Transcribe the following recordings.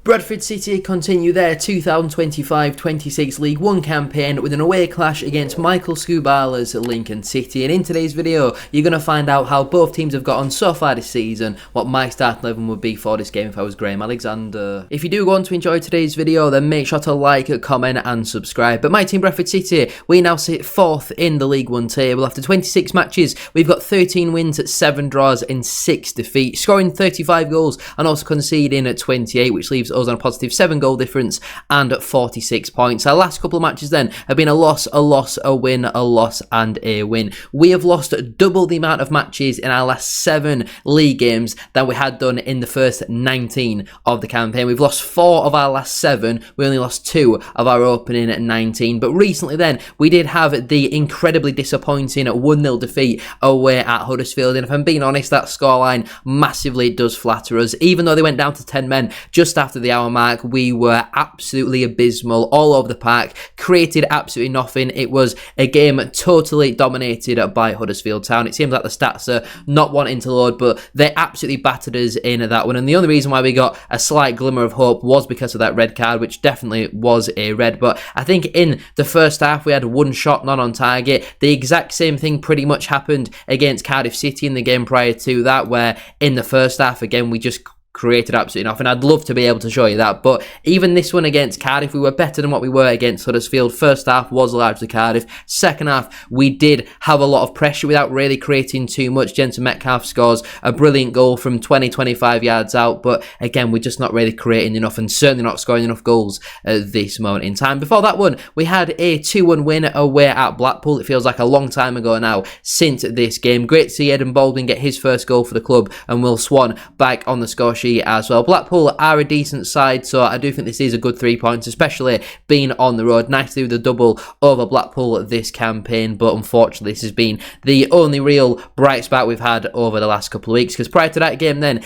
Bradford City continue their 2025-26 League One campaign with an away clash against Michael Scubala's Lincoln City, and in today's video you're going to find out how both teams have got on so far this season, what my starting 11 would be for this game if I was Graham Alexander. If you do want to enjoy today's video, then make sure to like, comment and subscribe. But my team Bradford City, we now sit 4th in the League One table. After 26 matches, we've got 13 wins, 7 draws and 6 defeats, scoring 35 goals and also conceding at 28, which leaves us on a positive 7 goal difference and 46 points. Our last couple of matches then have been a loss, a win, a loss and a win. We have lost double the amount of matches in our last 7 league games than we had done in the first 19 of the campaign. We've lost 4 of our last 7. We only lost 2 of our opening 19. But recently then, we did have the incredibly disappointing 1-0 defeat away at Huddersfield. And if I'm being honest, that scoreline massively does flatter us. Even though they went down to 10 men just after the hour mark, we were absolutely abysmal all over the park, created absolutely nothing. It was a game totally dominated by Huddersfield Town. It seems like the stats are not wanting to load, but they absolutely battered us in that one. And the only reason why we got a slight glimmer of hope was because of that red card, which definitely was a red. But I think in the first half, we had 1 shot not on target. The exact same thing pretty much happened against Cardiff City in the game prior to that, where in the first half, again, we just created absolutely nothing. I'd love to be able to show you that, but even this one against Cardiff, we were better than what we were against Huddersfield. First half was largely Cardiff. Second half, we did have a lot of pressure without really creating too much. Jensen Metcalf scores a brilliant goal from 20-25 yards out, but again, we're just not really creating enough and certainly not scoring enough goals at this moment in time. Before that one, we had a 2-1 win away at Blackpool. It feels like a long time ago now since this game. Great to see Eden Baldwin get his first goal for the club and Will Swan back on the score sheet as well. Blackpool are a decent side, so I do think this is a good 3 points, especially being on the road. Nice to do the double over Blackpool this campaign, but unfortunately this has been the only real bright spot we've had over the last couple of weeks, because prior to that game then,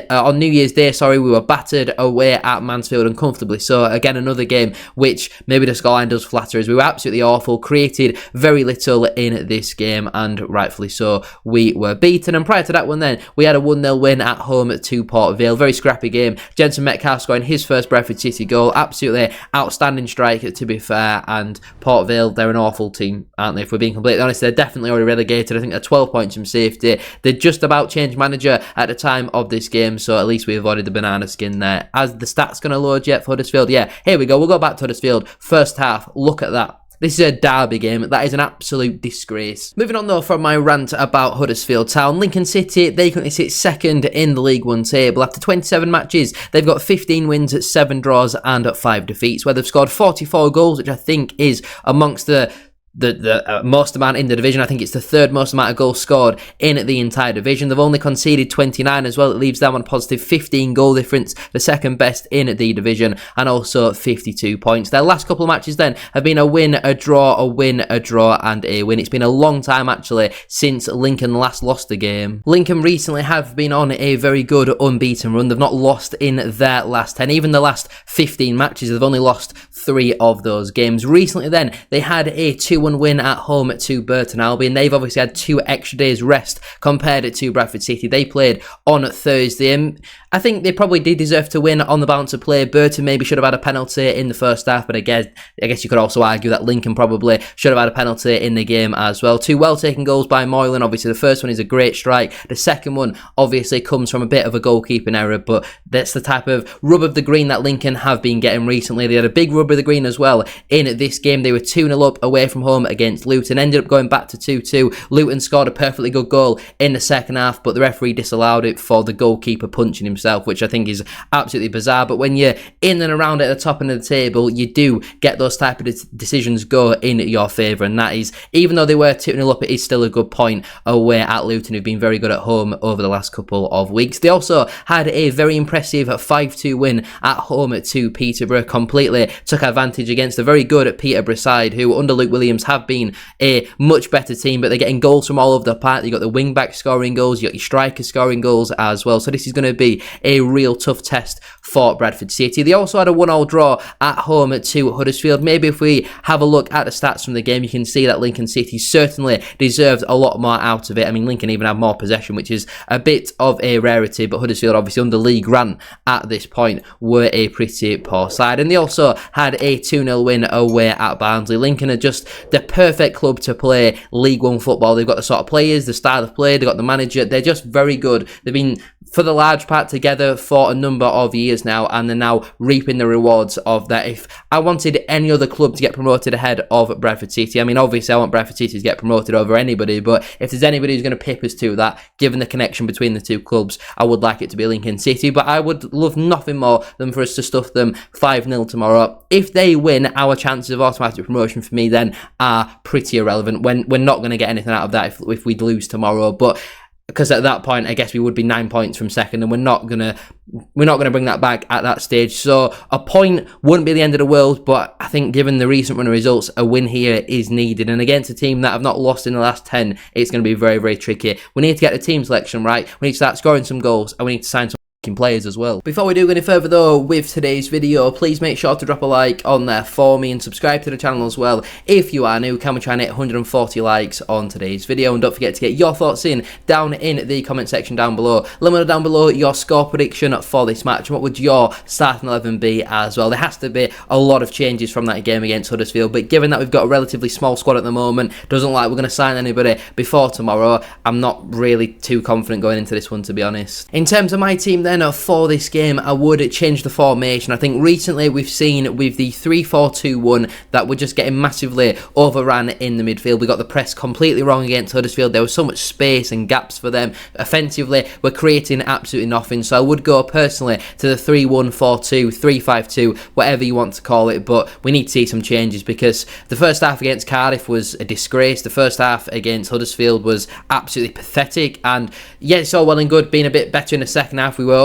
on New Year's Day, we were battered away at Mansfield, and comfortably so. Again, another game which maybe the scoreline does flatter us. We were absolutely awful, created very little in this game, and rightfully so, we were beaten. And prior to that one then, we had a 1-0 win at home to Port Vale. Very scrappy game. Jensen Metcalf scoring his first Bradford City goal. Absolutely outstanding strike, to be fair. And Port Vale, they're an awful team, aren't they? If we're being completely honest, they're definitely already relegated. I think they're 12 points from safety. They just about changed manager at the time of this game, so at least we avoided the banana skin there. As the stats going to load yet for Huddersfield? Yeah, here we go. We'll go back to Huddersfield. First half, look at that. This is a derby game. That is an absolute disgrace. Moving on though from my rant about Huddersfield Town, Lincoln City, they currently sit 2nd in the League One table. After 27 matches, they've got 15 wins, 7 draws and 5 defeats, where they've scored 44 goals, which I think is amongst the most amount in the division. I think it's the 3rd most amount of goals scored in the entire division. They've only conceded 29 as well. It leaves them on a positive 15 goal difference, the 2nd best in the division, and also 52 points. Their last couple of matches then have been a win, a draw, a win, a draw, and a win. It's been a long time actually since Lincoln last lost a game. Lincoln recently have been on a very good unbeaten run. They've not lost in their last 10. Even the last 15 matches, they've only lost 3 of those games. Recently then, they had a 2-1 win at home to Burton Albion. They've obviously had 2 extra days rest compared to Bradford City. They played on Thursday, and I think they probably did deserve to win on the balance of play. Burton maybe should have had a penalty in the first half, but again, I guess you could also argue that Lincoln probably should have had a penalty in the game as well. 2 well-taken goals by Moylan. Obviously, the first one is a great strike. The second one obviously comes from a bit of a goalkeeping error, but that's the type of rub of the green that Lincoln have been getting recently. They had a big rub of the green as well in this game. They were 2-0 up away from home against Luton, ended up going back to 2-2. Luton scored a perfectly good goal in the second half, but the referee disallowed it for the goalkeeper punching himself, which I think is absolutely bizarre. But when you're in and around at the top end of the table, you do get those type of decisions go in your favour, and that is, even though they were 2-0 up, it is still a good point away at Luton, who've been very good at home over the last couple of weeks. They also had a very impressive 5-2 win at home to Peterborough, completely took advantage against a very good Peterborough side, who under Luke Williams have been a much better team, but they're getting goals from all over the park. You got the wing back scoring goals, you got your striker scoring goals as well, so this is going to be a real tough test for Bradford City. They also had a 1-1 draw at home to Huddersfield. Maybe if we have a look at the stats from the game, you can see that Lincoln City certainly deserved a lot more out of it. I mean, Lincoln even had more possession, which is a bit of a rarity, but Huddersfield, obviously under League Grant at this point, were a pretty poor side. And they also had a 2-0 win away at Barnsley. Lincoln are just the perfect club to play League One football. They've got the sort of players, the style of play, they've got the manager. They're just very good. They've been, for the large part, together for a number of years now, and they're now reaping the rewards of that. If I wanted any other club to get promoted ahead of Bradford City, I mean, obviously I want Bradford City to get promoted over anybody, but if there's anybody who's going to pip us to that, given the connection between the two clubs, I would like it to be Lincoln City. But I would love nothing more than for us to stuff them 5-0 tomorrow. If they win, our chances of automatic promotion for me then are pretty irrelevant. When we're not going to get anything out of that if we lose tomorrow. But because at that point, I guess we would be 9 points from second, and we're not gonna bring that back at that stage. So a point wouldn't be the end of the world, but I think given the recent run of results, a win here is needed. And against a team that have not lost in the last 10, it's going to be very, very tricky. We need to get the team selection right. We need to start scoring some goals, and we need to sign some players as well. Before we do go any further though with today's video, please make sure to drop a like on there for me and subscribe to the channel as well if you are new. Can we try and hit 140 likes on today's video? And don't forget to get your thoughts in down in the comment section down below. Let me know down below your score prediction for this match, and what would your starting 11 be as well. There has to be a lot of changes from that game against Huddersfield, but given that we've got a relatively small squad at the moment, doesn't look like we're going to sign anybody before tomorrow, I'm not really too confident going into this one, to be honest. In terms of my team then for this game, I would change the formation. I think recently we've seen with the 3-4-2-1 that we're just getting massively overran in the midfield. We got the press completely wrong against Huddersfield. There was so much space and gaps for them. Offensively, we're creating absolutely nothing. So I would go personally to the 3-1-4-2, 3-5-2, whatever you want to call it. But we need to see some changes, because the first half against Cardiff was a disgrace. The first half against Huddersfield was absolutely pathetic. And yeah, it's all well and good being a bit better in the second half. We were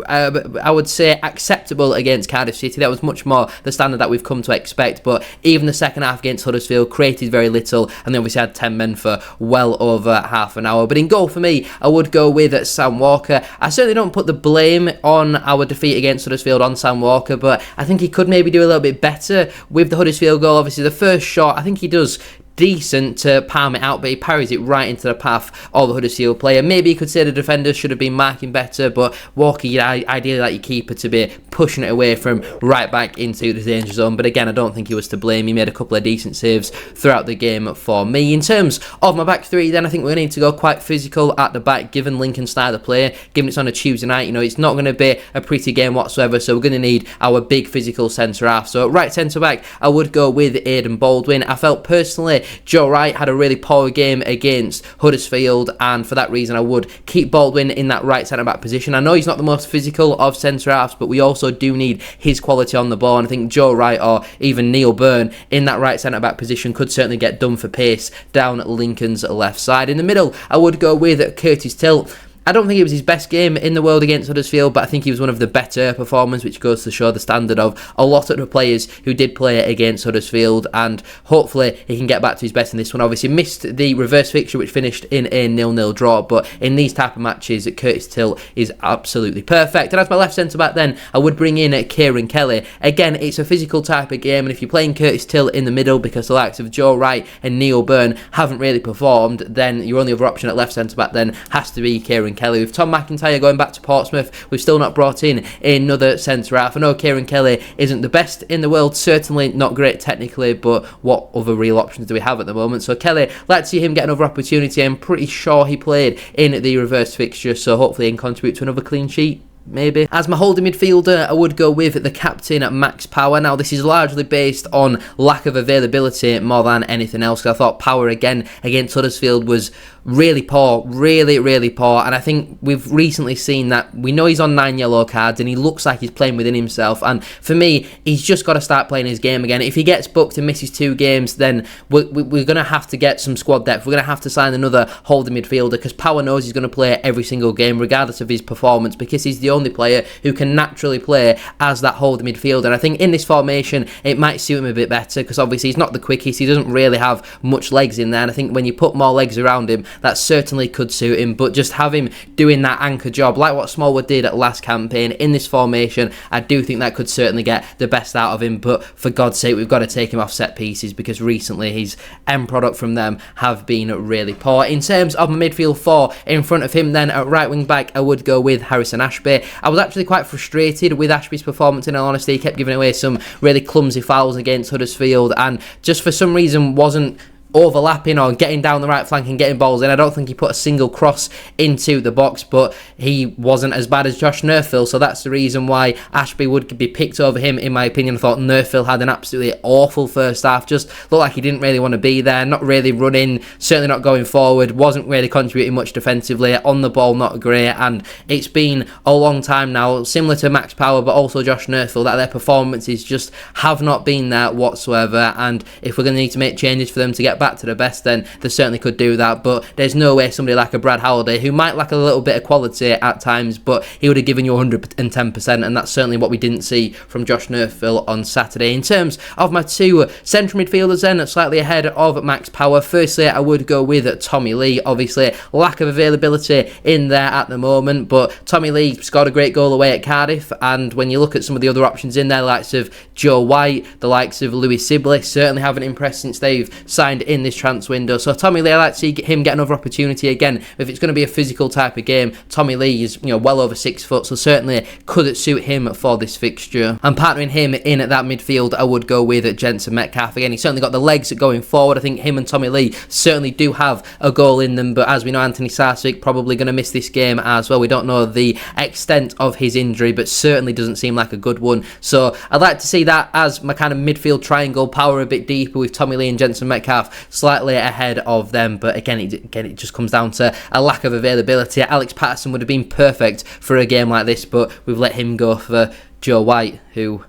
I would say acceptable against Cardiff City. That was much more the standard that we've come to expect, but even the second half against Huddersfield created very little, and they obviously had 10 men for well over half an hour. But in goal for me, I would go with Sam Walker. I certainly don't put the blame on our defeat against Huddersfield on Sam Walker, but I think he could maybe do a little bit better with the Huddersfield goal. Obviously the first shot, I think he does decent to palm it out, but he parries it right into the path of the Huddersfield player. Maybe you could say the defenders should have been marking better, but Walker, you'd ideally like your keeper to be pushing it away from right back into the danger zone. But again, I don't think he was to blame. He made a couple of decent saves throughout the game for me. In terms of my back three then, I think we're going to need to go quite physical at the back, given Lincoln's style of play, given it's on a Tuesday night. You know, it's not going to be a pretty game whatsoever, so we're going to need our big physical centre half. So right centre back, I would go with Aidan Baldwin. I felt personally Joe Wright had a really poor game against Huddersfield, and for that reason I would keep Baldwin in that right centre back position. I know he's not the most physical of centre halves, but we also do need his quality on the ball, and I think Joe Wright or even Neil Byrne in that right centre back position could certainly get done for pace down Lincoln's left side. In the middle, I would go with Curtis Tilt. I don't think it was his best game in the world against Huddersfield, but I think he was one of the better performers, which goes to show the standard of a lot of the players who did play against Huddersfield, and hopefully he can get back to his best in this one. Obviously missed the reverse fixture, which finished in a 0-0 draw, but in these type of matches, Curtis Tilt is absolutely perfect. And as my left centre-back then, I would bring in Kieran Kelly. Again, it's a physical type of game, and if you're playing Curtis Tilt in the middle because the likes of Joe Wright and Neil Byrne haven't really performed, then your only other option at left centre-back then has to be Kieran Kelly. With Tom McIntyre going back to Portsmouth, we've still not brought in another centre half. I know Kieran Kelly isn't the best in the world, certainly not great technically, but what other real options do we have at the moment? So Kelly, let's see him get another opportunity. I'm pretty sure he played in the reverse fixture, so hopefully he can contribute to another clean sheet. Maybe. As my holding midfielder, I would go with the captain, Max Power. Now, this is largely based on lack of availability more than anything else, because I thought Power again against Huddersfield was really poor, really poor, and I think we've recently seen that we know he's on 9 yellow cards and he looks like he's playing within himself, and for me, he's just got to start playing his game again. If he gets booked and misses 2 games, then we're going to have to get some squad depth. We're going to have to sign another holding midfielder, because Power knows he's going to play every single game regardless of his performance, because he's the only player who can naturally play as that holding midfielder. And I think in this formation it might suit him a bit better, because obviously he's not the quickest, he doesn't really have much legs in there, and I think when you put more legs around him, that certainly could suit him, but just have him doing that anchor job like what Smallwood did at last campaign in this formation, I do think that could certainly get the best out of him. But for God's sake, we've got to take him off set pieces, because recently his end product from them have been really poor. In terms of my midfield four, in front of him then at right wing back, I would go with Harrison Ashby. I was actually quite frustrated with Ashby's performance, in all honesty. He kept giving away some really clumsy fouls against Huddersfield, and just for some reason wasn't overlapping or getting down the right flank and getting balls in. I don't think he put a single cross into the box, but he wasn't as bad as Josh Nerfil, so that's the reason why Ashby would be picked over him, in my opinion. I thought Nerfil had an absolutely awful first half, just looked like he didn't really want to be there, not really running, certainly not going forward, wasn't really contributing much defensively, on the ball not great, and it's been a long time now, similar to Max Power but also Josh Nerfil, that their performances just have not been there whatsoever. And if we're going to need to make changes for them to get back to the best, then they certainly could do that. But there's no way somebody like a Brad Halliday, who might lack a little bit of quality at times, but he would have given you 110%, and that's certainly what we didn't see from Josh Nerfil on Saturday. In terms of my two central midfielders then, slightly ahead of Max Power, firstly I would go with Tommy Lee. Obviously lack of availability in there at the moment, but Tommy Lee scored a great goal away at Cardiff, and when you look at some of the other options in there, the likes of Joe White, the likes of Louis Sibley, certainly haven't impressed since they've signed in this transfer window. So Tommy Lee, I like to see him get another opportunity again. If it's going to be a physical type of game, Tommy Lee is, well over 6 foot, so certainly could suit him for this fixture. And partnering him in at that midfield, I would go with Jensen Metcalf. Again, he's certainly got the legs going forward. I think him and Tommy Lee certainly do have a goal in them, but as we know, Anthony Sarsic probably going to miss this game as well. We don't know the extent of his injury, but certainly doesn't seem like a good one. So I'd like to see that as my kind of midfield triangle, power a bit deeper with Tommy Lee and Jensen Metcalf slightly ahead of them. But again, it just comes down to a lack of availability. Alex Patterson would have been perfect for a game like this, but we've let him go for Joe White, who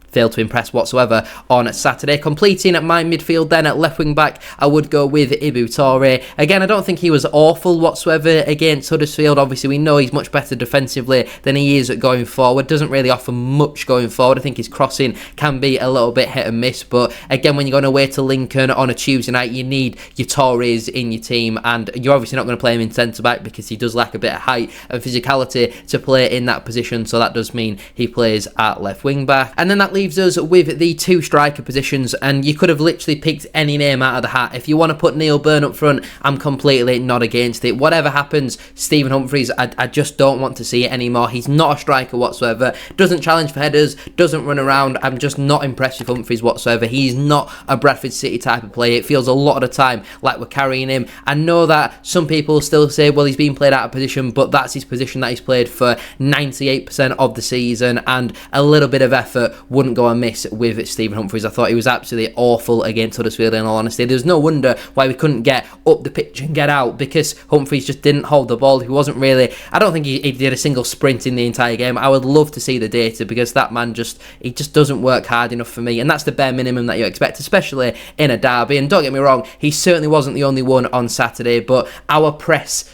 failed to impress whatsoever on Saturday. Completing at my midfield then, at left wing back, I would go with Ibu Toure. Again, I don't think he was awful whatsoever against Huddersfield. Obviously, we know he's much better defensively than he is going forward. Doesn't really offer much going forward. I think his crossing can be a little bit hit and miss, but again, when you're going away to Lincoln on a Tuesday night, you need your Toures in your team, and you're obviously not going to play him in centre-back because he does lack a bit of height and physicality to play in that position, so that does mean he plays at left wing back. And then that leaves us with the two striker positions, and you could have literally picked any name out of the hat. If you want to put Neil Byrne up front, I'm completely not against it. Whatever happens, Stephen Humphries, I just don't want to see it anymore. He's not a striker whatsoever, doesn't challenge for headers, doesn't run around. I'm just not impressed with Humphries whatsoever. He's not a Bradford City type of player. It feels a lot of the time like we're carrying him. I know that some people still say, well, he's been played out of position, but that's his position that he's played for 98% of the season, and a little bit of effort wouldn't go amiss with Stephen Humphries. I thought he was absolutely awful against Huddersfield, in all honesty. There's no wonder why we couldn't get up the pitch and get out, because Humphries just didn't hold the ball. He wasn't really, I don't think he did a single sprint in the entire game. I would love to see the data, because that man he just doesn't work hard enough for me, and that's the bare minimum that you expect, especially in a derby. And don't get me wrong, he certainly wasn't the only one on Saturday, but our press,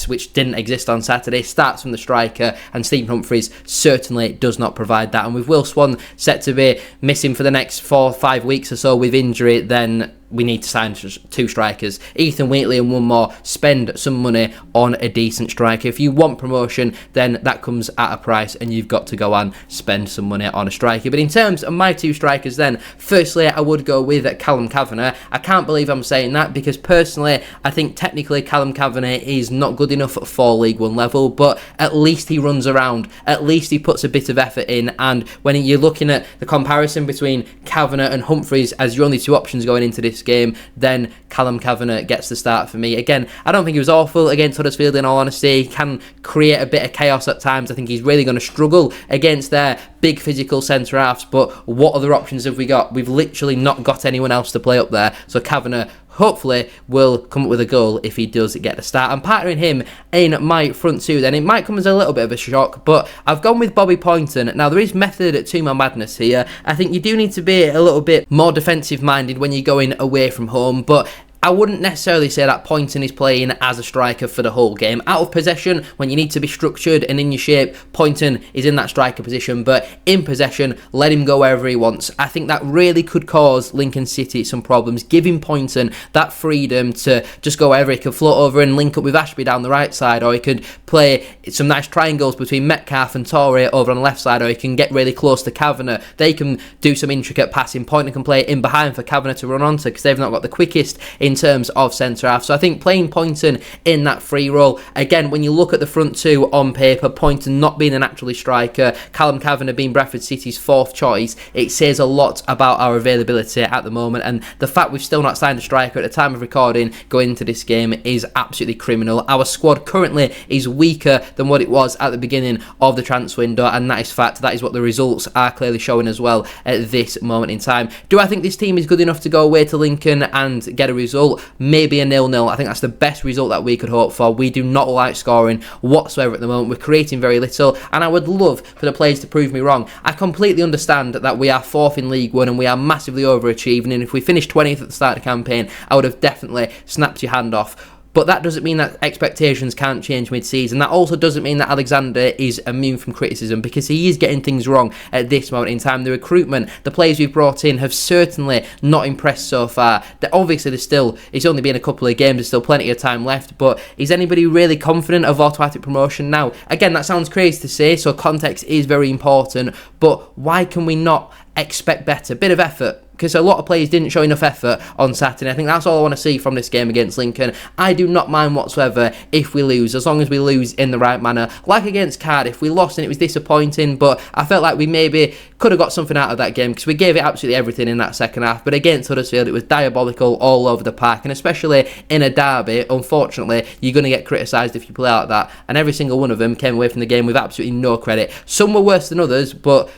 which didn't exist on Saturday, starts from the striker, and Stephen Humphries certainly does not provide that. And with Will Swan set to be missing for the next 4 or 5 weeks or so with injury, then we need to sign 2 strikers, Ethan Wheatley and one more. Spend some money on a decent striker. If you want promotion, then that comes at a price, and you've got to go and spend some money on a striker. But in terms of my 2 strikers then, firstly, I would go with Callum Kavanagh. I can't believe I'm saying that, because personally, I think technically Callum Kavanagh is not good enough for League One level, but at least he runs around, at least he puts a bit of effort in. And when you're looking at the comparison between Kavanagh and Humphries as your only 2 options going into this game, then Callum Kavanagh gets the start for me. Again, I don't think he was awful against Huddersfield, in all honesty. He can create a bit of chaos at times. I think he's really going to struggle against their big physical centre halves, but what other options have we got? We've literally not got anyone else to play up there, so Kavanagh hopefully will come up with a goal if he does get the start. I'm partnering him in my front 2 then. It might come as a little bit of a shock, but I've gone with Bobby Poynton. Now, there is method to my madness here. I think you do need to be a little bit more defensive minded when you're going away from home, but I wouldn't necessarily say that Poynton is playing as a striker for the whole game. Out of possession, when you need to be structured and in your shape, Poynton is in that striker position, but in possession, let him go wherever he wants. I think that really could cause Lincoln City some problems, giving Poynton that freedom to just go wherever. He could float over and link up with Ashby down the right side, or he could play some nice triangles between Metcalf and Torre over on the left side, or he can get really close to Kavanagh. They can do some intricate passing. Poynton can play in behind for Kavanagh to run onto, because they've not got the quickest in terms of centre-half. So I think playing Poynton in that free role, again, when you look at the front two on paper, Poynton not being a naturally striker, Callum Kavanagh being Bradford City's fourth choice, it says a lot about our availability at the moment, and the fact we've still not signed a striker at the time of recording going into this game is absolutely criminal. Our squad currently is weaker than what it was at the beginning of the transfer window, and that is fact. That is what the results are clearly showing as well at this moment in time. Do I think this team is good enough to go away to Lincoln and get a result? Maybe a 0-0. I think that's the best result that we could hope for. We do not like scoring whatsoever at the moment. We're creating very little, and I would love for the players to prove me wrong. I completely understand that we are 4th in League One and we are massively overachieving, and if we finished 20th at the start of the campaign, I would have definitely snapped your hand off. But that doesn't mean that expectations can't change mid-season. That also doesn't mean that Alexander is immune from criticism, because he is getting things wrong at this moment in time. The recruitment, the players we've brought in have certainly not impressed so far. Obviously, it's only been a couple of games, there's still plenty of time left, but is anybody really confident of automatic promotion now? Again, that sounds crazy to say, so context is very important, but why can we not expect better? Bit of effort, because a lot of players didn't show enough effort on Saturday. I think that's all I want to see from this game against Lincoln. I do not mind whatsoever if we lose, as long as we lose in the right manner. Like against Cardiff, we lost and it was disappointing, but I felt like we maybe could have got something out of that game, because we gave it absolutely everything in that second half. But against Huddersfield, it was diabolical all over the park, and especially in a derby, unfortunately, you're going to get criticised if you play like that, and every single one of them came away from the game with absolutely no credit. Some were worse than others, but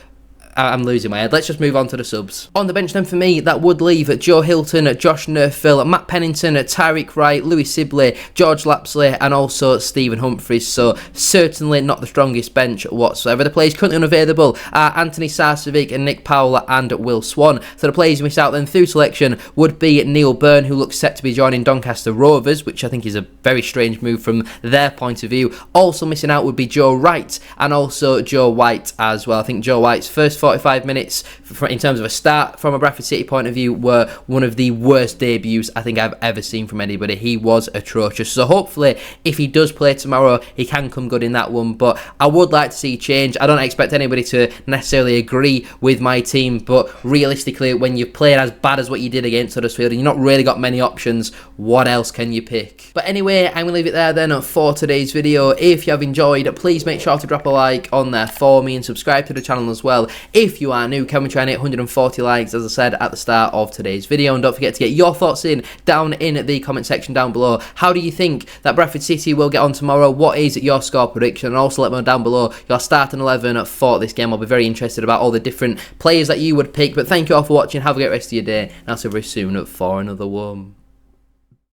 I'm losing my head. Let's just move on to the subs. On the bench then for me, that would leave Joe Hilton, Josh Nerfville, Matt Pennington, Tyreek Wright, Louis Sibley, George Lapsley, and also Stephen Humphries. So certainly not the strongest bench whatsoever. The players currently unavailable are Anthony Sarcevic and Nick Powell and Will Swan. So the players who missed out then through selection would be Neil Byrne, who looks set to be joining Doncaster Rovers, which I think is a very strange move from their point of view. Also missing out would be Joe Wright and also Joe White as well. I think Joe White's first 45 minutes in terms of a start from a Bradford City point of view were one of the worst debuts I think I've ever seen from anybody. He was atrocious. So hopefully if he does play tomorrow, he can come good in that one. But I would like to see change. I don't expect anybody to necessarily agree with my team, but realistically, when you're playing as bad as what you did against Huddersfield and you're not really got many options, what else can you pick? But anyway, I'm going to leave it there then for today's video. If you have enjoyed, please make sure to drop a like on there for me and subscribe to the channel as well. If you are new, can we try and hit 140 likes, as I said at the start of today's video? And don't forget to get your thoughts in down in the comment section down below. How do you think that Bradford City will get on tomorrow? What is your score prediction? And also let me know down below your starting 11 for this game. I'll be very interested about all the different players that you would pick. But thank you all for watching. Have a great rest of your day, and I'll see you very soon for another one.